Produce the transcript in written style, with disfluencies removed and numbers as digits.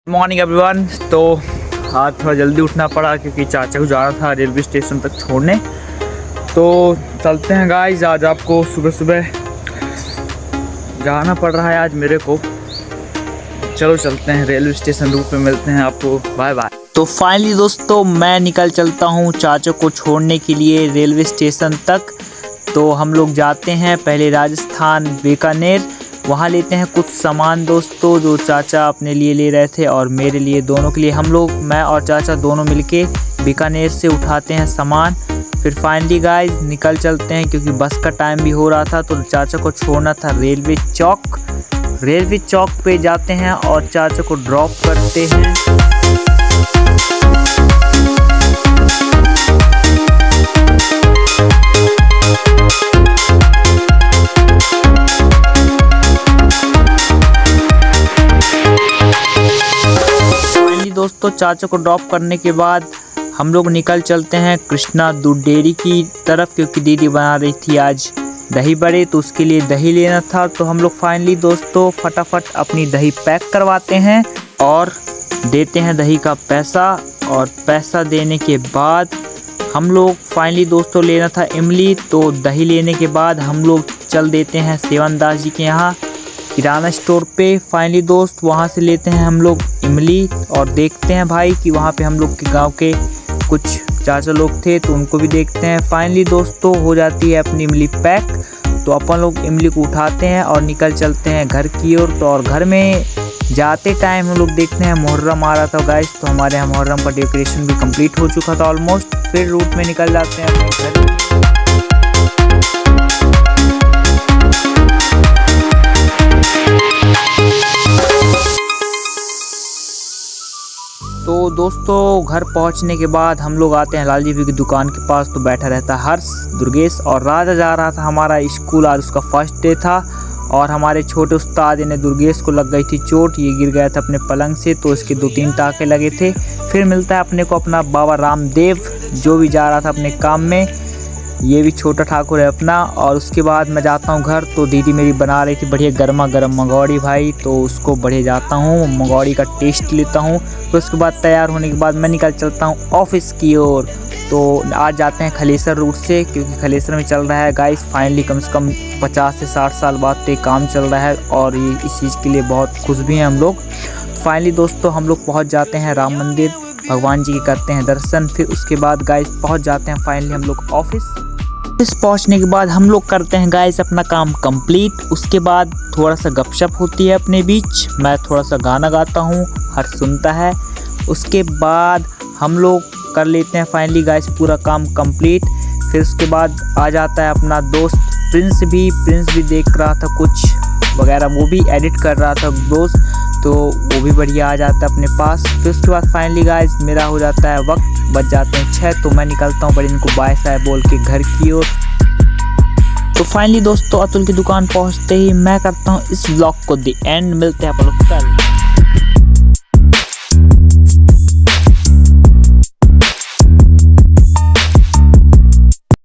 Morning everyone. तो आज थोड़ा जल्दी उठना पड़ा क्योंकि चाचा को जाना था रेलवे स्टेशन तक छोड़ने। तो चलते हैं गाइस, आज आपको सुबह सुबह जाना पड़ रहा है आज मेरे को। चलो चलते हैं रेलवे स्टेशन, रूट पे मिलते हैं आपको। Bye bye. तो फाइनली दोस्तों मैं निकल चलता हूँ चाचा को छोड़ने के लिए रेलवे स्टेशन तक। तो हम लोग जाते हैं पहले राजस्थान बीकानेर, वहाँ लेते हैं कुछ सामान दोस्तों जो चाचा अपने लिए ले रहे थे और मेरे लिए, दोनों के लिए। हम लोग, मैं और चाचा दोनों मिलके बीकानेर से उठाते हैं सामान। फिर फाइनली गाइस निकल चलते हैं क्योंकि बस का टाइम भी हो रहा था। तो चाचा को छोड़ना था रेलवे चौक। रेलवे चौक पे जाते हैं और चाचा को ड्रॉप करते हैं। दोस्तों चाचा को ड्रॉप करने के बाद हम लोग निकल चलते हैं कृष्णा दूध डेयरी की तरफ, क्योंकि दीदी बना रही थी आज दही बड़े, तो उसके लिए दही लेना था। तो हम लोग फाइनली दोस्तों फटाफट अपनी दही पैक करवाते हैं और देते हैं दही का पैसा। और पैसा देने के बाद हम लोग फाइनली दोस्तों लेना था इमली। तो दही लेने के बाद हम लोग चल देते हैं सेवन दास जी के यहाँ किराना स्टोर पे। फाइनली दोस्त वहाँ से लेते हैं हम लोग इमली और देखते हैं भाई कि वहाँ पे हम लोग के गांव के कुछ चाचा लोग थे तो उनको भी देखते हैं। फाइनली दोस्तों हो जाती है अपनी इमली पैक। तो अपन लोग इमली को उठाते हैं और निकल चलते हैं घर की ओर। तो और घर में जाते टाइम हम लोग देखते हैं मुहर्रम आ रहा था गाइस। तो हमारे यहाँ मुहर्रम का डेकोरेशन भी कंप्लीट हो चुका था ऑलमोस्ट। फिर रूट में निकल जाते हैं अपने घर। तो दोस्तों घर पहुंचने के बाद हम लोग आते हैं लालजी भी की दुकान के पास। तो बैठा रहता हर्ष, दुर्गेश और राजा जा रहा था हमारा स्कूल। आज उसका फर्स्ट डे था और हमारे छोटे उस्ताद ने दुर्गेश को लग गई थी चोट, ये गिर गया था अपने पलंग से, तो इसके 2-3 टाँके लगे थे। फिर मिलता है अपने को अपना बाबा रामदेव जो भी जा रहा था अपने काम में, ये भी छोटा ठाकुर है अपना। और उसके बाद मैं जाता हूँ घर। तो दीदी मेरी बना रही थी बढ़िया गर्मा गर्म मंगौड़ी भाई, तो उसको बढ़िया जाता हूँ मंगौड़ी का टेस्ट लेता हूँ। तो उसके बाद तैयार होने के बाद मैं निकल चलता हूँ ऑफिस की ओर। तो आज जाते हैं खलेसर रूट से, क्योंकि खलेसर में चल रहा है गाइस फाइनली कम से कम 50 से 60 साल बाद तो काम चल रहा है और ये इस चीज़ के लिए बहुत खुश भी हैं हम लोग। फाइनली दोस्तों हम लोग पहुँच जाते हैं राम मंदिर, भगवान जी के करते हैं दर्शन। फिर उसके बाद गाइस पहुँच जाते हैं फाइनली हम लोग ऑफिस पहुंचने के बाद हम लोग करते हैं गाइस अपना काम कंप्लीट। उसके बाद थोड़ा सा गपशप होती है अपने बीच, मैं थोड़ा सा गाना गाता हूँ, हर्ष सुनता है। उसके बाद हम लोग कर लेते हैं फाइनली गाइस पूरा काम कंप्लीट। फिर उसके बाद आ जाता है अपना दोस्त प्रिंस भी देख रहा था कुछ वगैरह, वो भी एडिट कर रहा था दोस्त, तो वो भी बढ़िया आ जाता है अपने पास। फिर उसके बाद फाइनली गाइस मेरा हो जाता है वक्त, बच जाते हैं 6। तो मैं निकलता हूँ बड़ी इनको बाय साय बोल के घर की ओर। तो फाइनली दोस्तों अतुल की दुकान पहुँचते ही मैं करता हूँ इस व्लॉग को द एंड। मिलते हैं आप लोग कल।